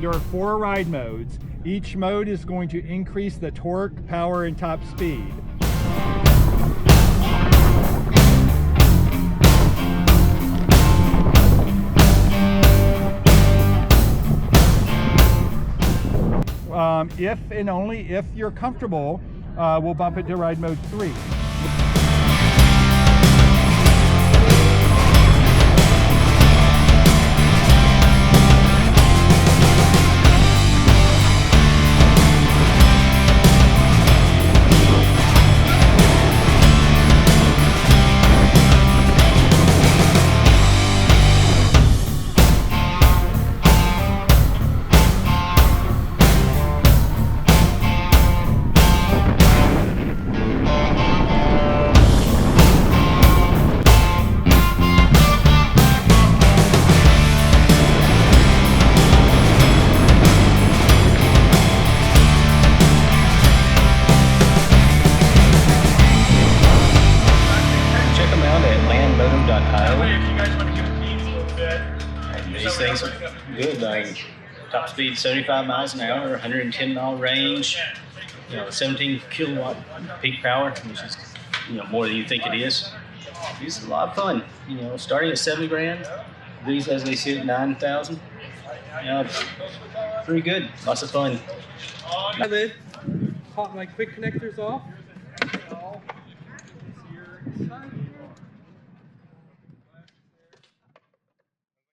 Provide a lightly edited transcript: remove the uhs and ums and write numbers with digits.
There are 4 ride modes. Each mode is going to increase the torque, power, and top speed. If and only if you're comfortable, we'll bump it to ride mode 3. These things are good. Top speed 75 miles an hour, 110 mile range, 17 kilowatt peak power, which is more than you think it is. These are a lot of fun. Starting at 70 grand, these as they sit at 9,000. Pretty good. Lots of fun. Pop my quick connectors off.